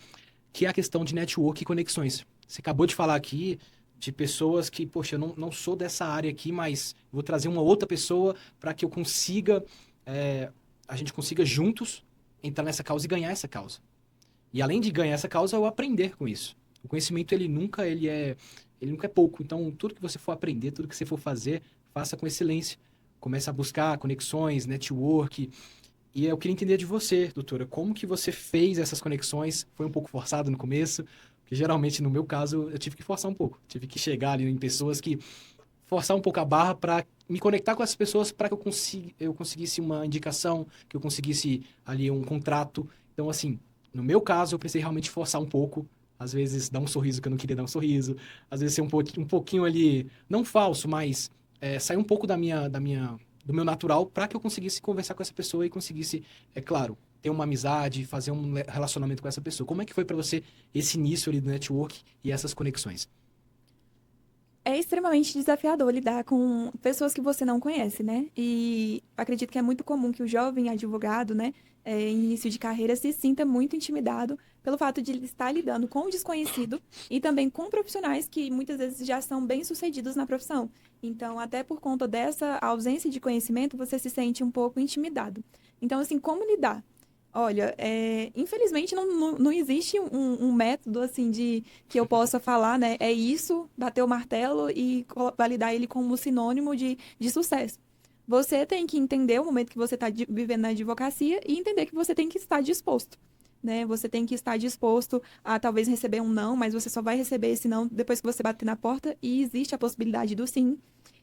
que é a questão de network e conexões. Você acabou de falar aqui de pessoas que, poxa, eu não sou dessa área aqui, mas vou trazer uma outra pessoa para que eu consiga, a gente consiga juntos entrar nessa causa e ganhar essa causa. E além de ganhar essa causa, eu aprender com isso. O conhecimento, ele nunca é pouco. Então, tudo que você for aprender, tudo que você for fazer, faça com excelência. Comece a buscar conexões, network. E eu queria entender de você, doutora, como que você fez essas conexões? Foi um pouco forçado no começo? Porque geralmente, no meu caso, eu tive que forçar um pouco. Tive que chegar ali em pessoas que forçar um pouco a barra para me conectar com essas pessoas para que eu conseguisse uma indicação, que eu conseguisse ali um contrato. Então, assim, no meu caso, eu precisei realmente forçar um pouco. Às vezes, dar um sorriso que eu não queria dar um sorriso. Às vezes, ser um pouquinho ali, não falso, mas sair um pouco do meu natural para que eu conseguisse conversar com essa pessoa e conseguisse, é claro, ter uma amizade, fazer um relacionamento com essa pessoa. Como é que foi para você esse início ali do network e essas conexões? É extremamente desafiador lidar com pessoas que você não conhece, né? E acredito que é muito comum que o jovem advogado, né, em início de carreira, se sinta muito intimidado pelo fato de ele estar lidando com o desconhecido e também com profissionais que muitas vezes já são bem-sucedidos na profissão. Então, até por conta dessa ausência de conhecimento, você se sente um pouco intimidado. Então, assim, como lidar? Olha, infelizmente não existe um método assim de que eu possa falar, né? É isso, bater o martelo e validar ele como sinônimo de sucesso. Você tem que entender o momento que você está vivendo na advocacia e entender que você tem que estar disposto, né? Você tem que estar disposto a talvez receber um não, mas você só vai receber esse não depois que você bater na porta e existe a possibilidade do sim.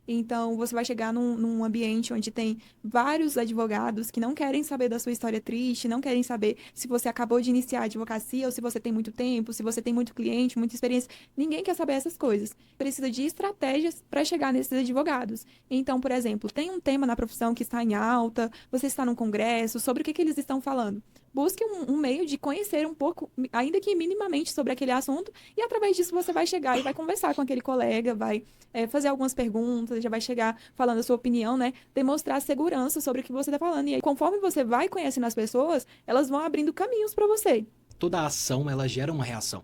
Então, você vai chegar num ambiente onde tem vários advogados que não querem saber da sua história triste, não querem saber se você acabou de iniciar a advocacia ou se você tem muito tempo, se você tem muito cliente, muita experiência. Ninguém quer saber essas coisas. Precisa de estratégias para chegar nesses advogados. Então, por exemplo, tem um tema na profissão que está em alta, você está num congresso, sobre o que eles estão falando. Busque um meio de conhecer um pouco, ainda que minimamente, sobre aquele assunto, e através disso você vai chegar e vai conversar com aquele colega, vai fazer algumas perguntas, já vai chegar falando a sua opinião, né? Demonstrar segurança sobre o que você está falando. E aí, conforme você vai conhecendo as pessoas, elas vão abrindo caminhos para você. Toda ação, ela gera uma reação.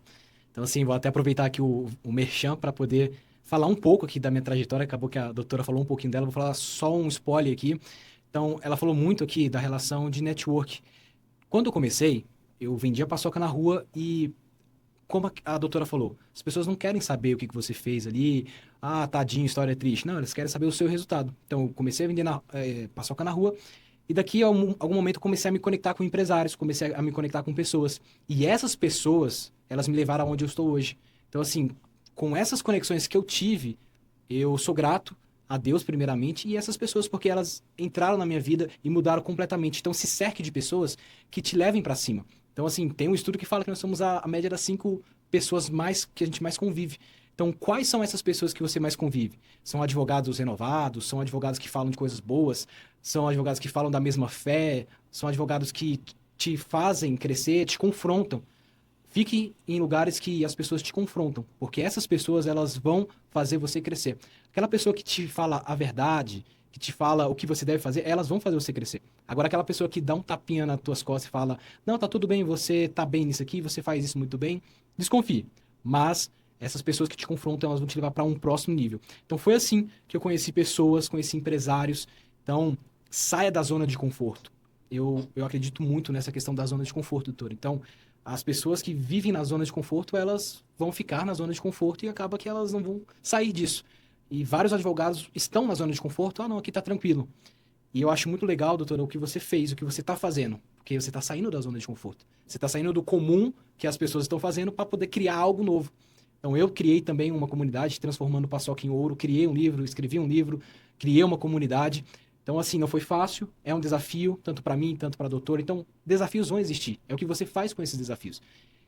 Então, assim, vou até aproveitar aqui o merchan para poder falar um pouco aqui da minha trajetória. Acabou que a doutora falou um pouquinho dela, vou falar só um spoiler aqui. Então, ela falou muito aqui da relação de network. Quando eu comecei, eu vendia paçoca na rua e, como a doutora falou, as pessoas não querem saber o que você fez ali. Ah, tadinho, história triste. Não, elas querem saber o seu resultado. Então, eu comecei a vender paçoca na rua e daqui a algum momento eu comecei a me conectar com empresários, comecei a me conectar com pessoas. E essas pessoas, elas me levaram aonde eu estou hoje. Então, assim, com essas conexões que eu tive, eu sou grato a Deus, primeiramente, e essas pessoas, porque elas entraram na minha vida e mudaram completamente. Então, se cerque de pessoas que te levem para cima. Então, assim, tem um estudo que fala que nós somos a média das 5 pessoas que a gente mais convive. Então, quais são essas pessoas que você mais convive? São advogados renovados? São advogados que falam de coisas boas? São advogados que falam da mesma fé? São advogados que te fazem crescer, te confrontam? Fique em lugares que as pessoas te confrontam, porque essas pessoas, elas vão fazer você crescer. Aquela pessoa que te fala a verdade, que te fala o que você deve fazer, elas vão fazer você crescer. Agora, aquela pessoa que dá um tapinha nas tuas costas e fala, não, tá tudo bem, você tá bem nisso aqui, você faz isso muito bem, desconfie. Mas essas pessoas que te confrontam, elas vão te levar para um próximo nível. Então, foi assim que eu conheci pessoas, conheci empresários. Então, saia da zona de conforto. Eu acredito muito nessa questão da zona de conforto, doutor. Então, as pessoas que vivem na zona de conforto, elas vão ficar na zona de conforto e acaba que elas não vão sair disso. E vários advogados estão na zona de conforto, não, aqui tá tranquilo. E eu acho muito legal, doutora, o que você fez, o que você está fazendo, porque você está saindo da zona de conforto. Você está saindo do comum que as pessoas estão fazendo para poder criar algo novo. Então, eu criei também uma comunidade, transformando paçoca em ouro, criei um livro, escrevi um livro, criei uma comunidade. Então, assim, não foi fácil, é um desafio, tanto para mim, tanto para a doutora. Então, desafios vão existir. É o que você faz com esses desafios.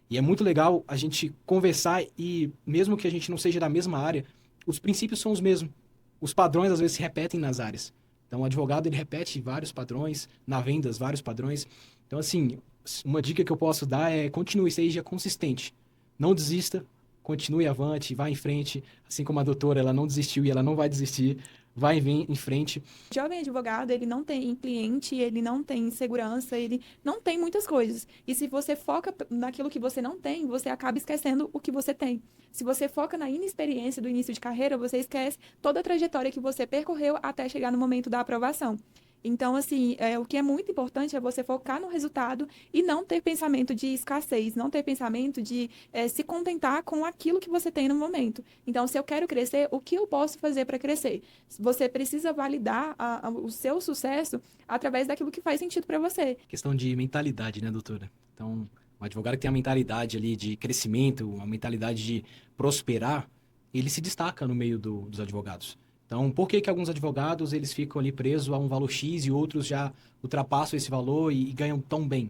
E é muito legal a gente conversar e, mesmo que a gente não seja da mesma área, os princípios são os mesmos. Os padrões, às vezes, se repetem nas áreas. Então, o advogado, ele repete vários padrões, na vendas, vários padrões. Então, assim, uma dica que eu posso dar é continue, seja consistente. Não desista, continue avante, vá em frente. Assim como a doutora, ela não desistiu e ela não vai desistir. Vai em frente. Jovem advogado, ele não tem cliente, ele não tem segurança, ele não tem muitas coisas. E se você foca naquilo que você não tem, você acaba esquecendo o que você tem. Se você foca na inexperiência do início de carreira, você esquece toda a trajetória que você percorreu até chegar no momento da aprovação. Então, assim, o que é muito importante é você focar no resultado e não ter pensamento de escassez, não ter pensamento de se contentar com aquilo que você tem no momento. Então, se eu quero crescer, o que eu posso fazer para crescer? Você precisa validar o seu sucesso através daquilo que faz sentido para você. Questão de mentalidade, né, doutora? Então, um advogado que tem a mentalidade ali de crescimento, uma mentalidade de prosperar, ele se destaca no meio dos advogados. Então, por que alguns advogados eles ficam ali presos a um valor X e outros já ultrapassam esse valor e ganham tão bem?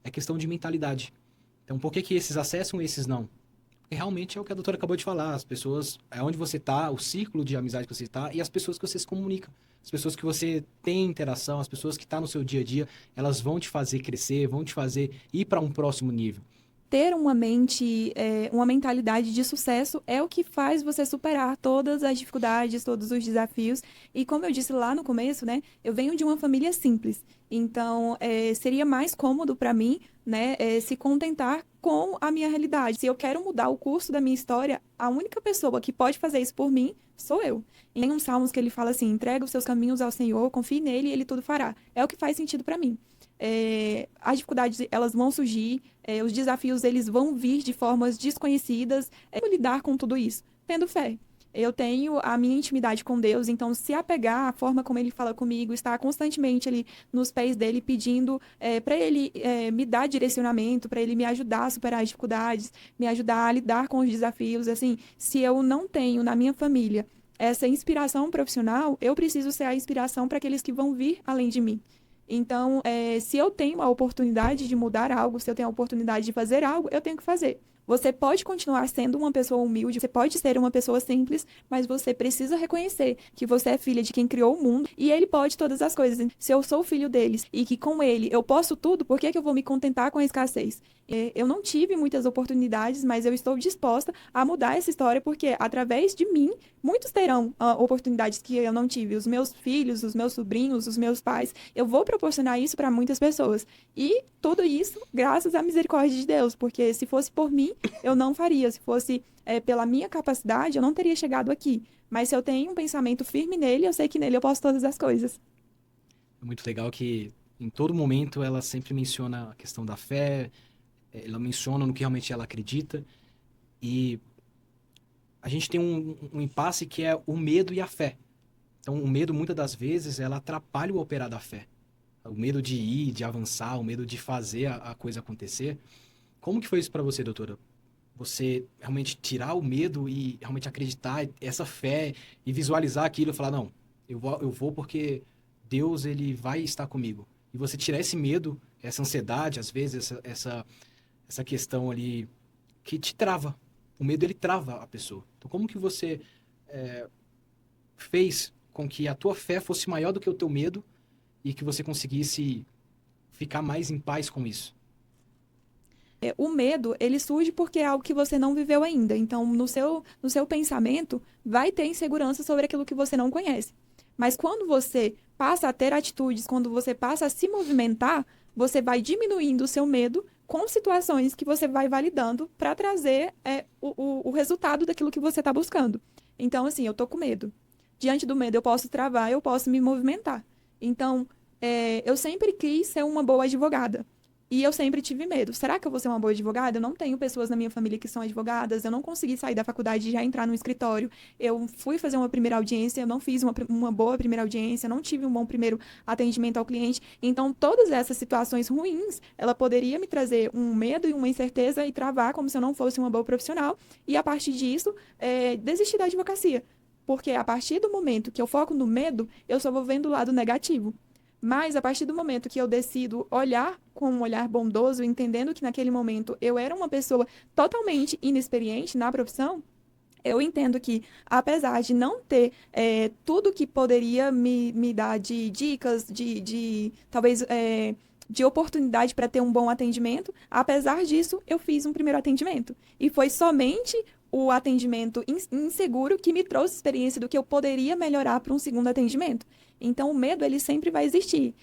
É questão de mentalidade. Então, por que esses acessam e esses não? Porque realmente é o que a doutora acabou de falar. As pessoas, é onde você está, o círculo de amizade que você está e as pessoas que você se comunica. As pessoas que você tem interação, as pessoas que estão no seu dia a dia, elas vão te fazer crescer, vão te fazer ir para um próximo nível. Ter uma mente, uma mentalidade de sucesso é o que faz você superar todas as dificuldades, todos os desafios. E como eu disse lá no começo, né, eu venho de uma família simples. Então, seria mais cômodo para mim, né, se contentar com a minha realidade. Se eu quero mudar o curso da minha história, a única pessoa que pode fazer isso por mim sou eu. E tem uns salmos que ele fala assim: entrega os seus caminhos ao Senhor, confie nele e ele tudo fará. É o que faz sentido para mim. As dificuldades, elas vão surgir, os desafios, eles vão vir de formas desconhecidas. Como lidar com tudo isso? Tendo fé. Eu tenho a minha intimidade com Deus, então se apegar à forma como Ele fala comigo, estar constantemente ali nos pés dEle, pedindo para Ele me dar direcionamento, para Ele me ajudar a superar as dificuldades, me ajudar a lidar com os desafios. Assim, se eu não tenho na minha família essa inspiração profissional, eu preciso ser a inspiração para aqueles que vão vir além de mim. Então, se eu tenho a oportunidade de mudar algo, se eu tenho a oportunidade de fazer algo, eu tenho que fazer. Você pode continuar sendo uma pessoa humilde, você pode ser uma pessoa simples, mas você precisa reconhecer que você é filha de quem criou o mundo e ele pode todas as coisas. Se eu sou filho deles e que com ele eu posso tudo, por que eu vou me contentar com a escassez? Eu não tive muitas oportunidades, mas eu estou disposta a mudar essa história, porque através de mim, muitos terão oportunidades que eu não tive. Os meus filhos, os meus sobrinhos, os meus pais. Eu vou proporcionar isso para muitas pessoas. E tudo isso graças à misericórdia de Deus, porque se fosse por mim, eu não faria. Se fosse pela minha capacidade, eu não teria chegado aqui. Mas se eu tenho um pensamento firme nele, eu sei que nele eu posso todas as coisas. É muito legal que em todo momento ela sempre menciona a questão da fé, ela menciona no que realmente ela acredita. E a gente tem um impasse que é o medo e a fé. Então, o medo, muitas das vezes, ela atrapalha o operar da fé. O medo de ir, de avançar, o medo de fazer a coisa acontecer. Como que foi isso para você, doutora? Você realmente tirar o medo e realmente acreditar, essa fé, e visualizar aquilo e falar, não, eu vou porque Deus, ele vai estar comigo. E você tirar esse medo, essa ansiedade, às vezes, essa questão ali que te trava. O medo, ele trava a pessoa. Então, como que você fez com que a tua fé fosse maior do que o teu medo e que você conseguisse ficar mais em paz com isso? O medo, ele surge porque é algo que você não viveu ainda. Então, no seu pensamento, vai ter insegurança sobre aquilo que você não conhece. Mas quando você passa a ter atitudes, quando você passa a se movimentar, você vai diminuindo o seu medo com situações que você vai validando para trazer o resultado daquilo que você está buscando. Então, assim, eu tô com medo. Diante do medo, eu posso travar, eu posso me movimentar. Então, eu sempre quis ser uma boa advogada. E eu sempre tive medo. Será que eu vou ser uma boa advogada? Eu não tenho pessoas na minha família que são advogadas. Eu não consegui sair da faculdade e já entrar no escritório. Eu fui fazer uma primeira audiência, eu não fiz uma boa primeira audiência, não tive um bom primeiro atendimento ao cliente. Então, todas essas situações ruins, ela poderia me trazer um medo e uma incerteza e travar como se eu não fosse uma boa profissional. E, a partir disso, desistir da advocacia. Porque, a partir do momento que eu foco no medo, eu só vou vendo o lado negativo. Mas, a partir do momento que eu decido olhar com um olhar bondoso, entendendo que naquele momento eu era uma pessoa totalmente inexperiente na profissão, Eu entendo que, apesar de não ter tudo que poderia me dar de dicas, talvez de oportunidade para ter um bom atendimento, apesar disso, eu fiz um primeiro atendimento. E foi somente o atendimento inseguro que me trouxe experiência do que eu poderia melhorar para um segundo atendimento. Então, o medo, ele sempre vai existir.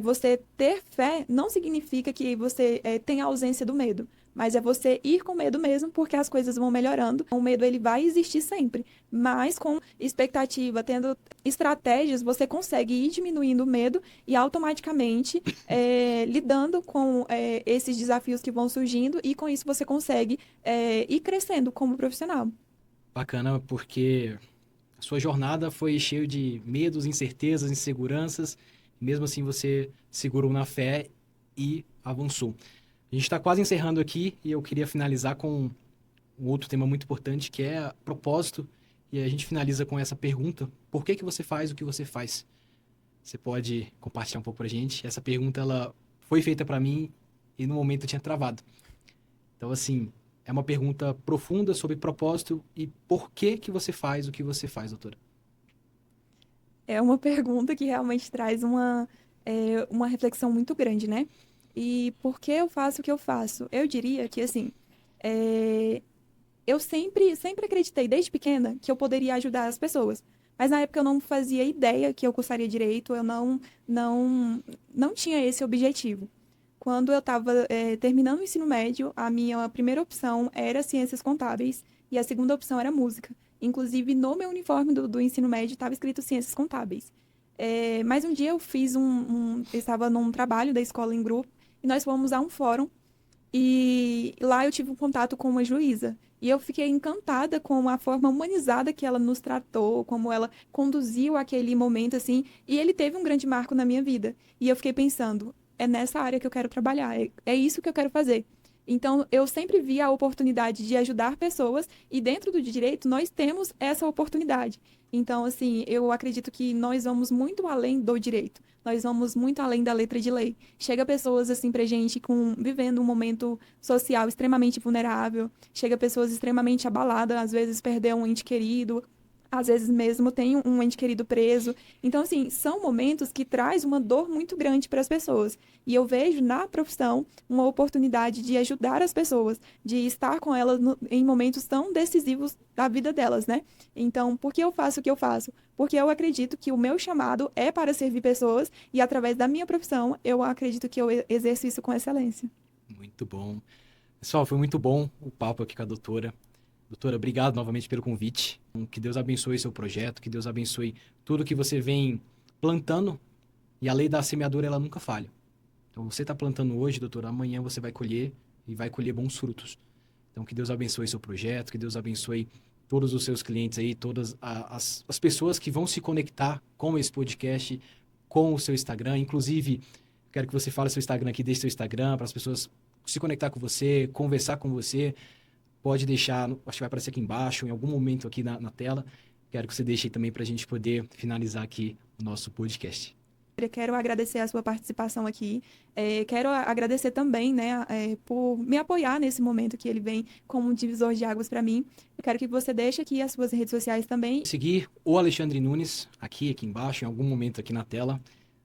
Você ter fé não significa que você tem a ausência do medo, mas é você ir com medo mesmo, porque as coisas vão melhorando. O medo, ele vai existir sempre, mas com expectativa, tendo estratégias, você consegue ir diminuindo o medo e automaticamente lidando com esses desafios que vão surgindo, e com isso você consegue ir crescendo como profissional. Bacana, porque a sua jornada foi cheia de medos, incertezas, inseguranças. Mesmo assim, você segurou na fé e avançou. A gente está quase encerrando aqui e eu queria finalizar com um outro tema muito importante, que é propósito. E a gente finaliza com essa pergunta: por que que você faz o que você faz? Você pode compartilhar um pouco para a gente? Essa pergunta, ela foi feita para mim e no momento eu tinha travado. Então, assim, é uma pergunta profunda sobre propósito e por que que você faz o que você faz, doutora? É uma pergunta que realmente traz uma reflexão muito grande, né? E por que eu faço o que eu faço? Eu diria que, assim, é, eu sempre acreditei, desde pequena, que eu poderia ajudar as pessoas. Mas na época eu não fazia ideia que eu cursaria direito, eu não tinha esse objetivo. Quando eu estava terminando o ensino médio, a minha primeira opção era ciências contábeis e a segunda opção era música. Inclusive, no meu uniforme do ensino médio estava escrito ciências contábeis. Mas um dia eu estava num trabalho da escola em grupo e nós fomos a um fórum e lá eu tive um contato com uma juíza. E eu fiquei encantada com a forma humanizada que ela nos tratou, como ela conduziu aquele momento, assim. E ele teve um grande marco na minha vida. E eu fiquei pensando, é nessa área que eu quero trabalhar, é isso que eu quero fazer. Então, eu sempre vi a oportunidade de ajudar pessoas, e dentro do direito, nós temos essa oportunidade. Então, assim, eu acredito que nós vamos muito além do direito. Nós vamos muito além da letra de lei. Chega pessoas assim pra gente vivendo um momento social extremamente vulnerável, chega pessoas extremamente abaladas, às vezes perdeu um ente querido, às vezes mesmo tem um ente querido preso. Então, assim, são momentos que traz uma dor muito grande para as pessoas. E eu vejo na profissão uma oportunidade de ajudar as pessoas, de estar com elas em momentos tão decisivos da vida delas, né? Então, por que eu faço o que eu faço? Porque eu acredito que o meu chamado é para servir pessoas e, através da minha profissão, eu acredito que eu exerço isso com excelência. Muito bom. Pessoal, foi muito bom o papo aqui com a doutora. Doutora, obrigado novamente pelo convite. Que Deus abençoe seu projeto, que Deus abençoe tudo que você vem plantando. E a lei da semeadura, ela nunca falha. Então, você está plantando hoje, doutora, amanhã você vai colher e vai colher bons frutos. Então, que Deus abençoe seu projeto, que Deus abençoe todos os seus clientes aí, todas as pessoas que vão se conectar com esse podcast, com o seu Instagram. Inclusive, quero que você fale seu Instagram aqui, deixe seu Instagram para as pessoas se conectar com você, conversar com você. Pode deixar, acho que vai aparecer aqui embaixo, em algum momento aqui na tela. Quero que você deixe aí também para a gente poder finalizar aqui o nosso podcast. Quero agradecer a sua participação aqui. Quero agradecer também, né, por me apoiar nesse momento que ele vem como um divisor de águas para mim. Eu quero que você deixe aqui as suas redes sociais também. Seguir o Alexandre Nunes, aqui embaixo, em algum momento aqui na tela.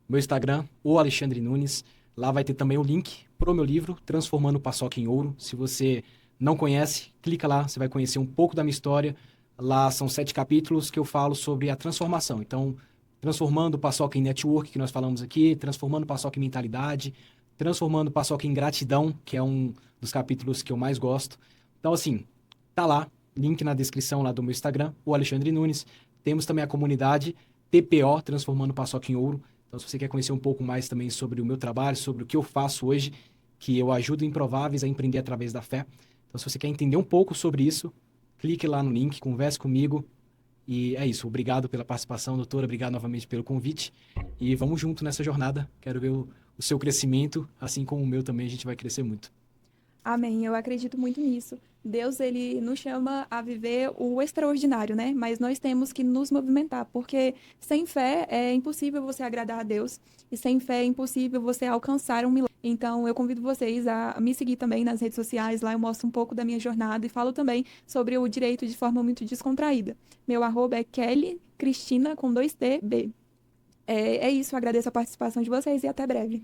Meu Instagram, o Alexandre Nunes. Lá vai ter também o link para o meu livro, Transformando Paçoca em Ouro. Se você não conhece, clica lá, você vai conhecer um pouco da minha história. Lá são 7 capítulos que eu falo sobre a transformação. Então, transformando paçoca em network, que nós falamos aqui, transformando paçoca em mentalidade, transformando paçoca em gratidão, que é um dos capítulos que eu mais gosto. Então, assim, tá lá, link na descrição lá do meu Instagram, o Alexandre Nunes. Temos também a comunidade TPO, Transformando Paçoca em Ouro. Então, se você quer conhecer um pouco mais também sobre o meu trabalho, sobre o que eu faço hoje, que eu ajudo improváveis a empreender através da fé. Então, se você quer entender um pouco sobre isso, clique lá no link, converse comigo. E é isso. Obrigado pela participação, doutora. Obrigado novamente pelo convite. E vamos junto nessa jornada. Quero ver o seu crescimento, assim como o meu também. A gente vai crescer muito. Amém. Eu acredito muito nisso. Deus, ele nos chama a viver o extraordinário, né? Mas nós temos que nos movimentar, porque sem fé é impossível você agradar a Deus e sem fé é impossível você alcançar um milagre. Então, eu convido vocês a me seguir também nas redes sociais. Lá eu mostro um pouco da minha jornada e falo também sobre o direito de forma muito descontraída. Meu arroba é Kelly Cristina com 2T B. É isso, agradeço a participação de vocês e até breve.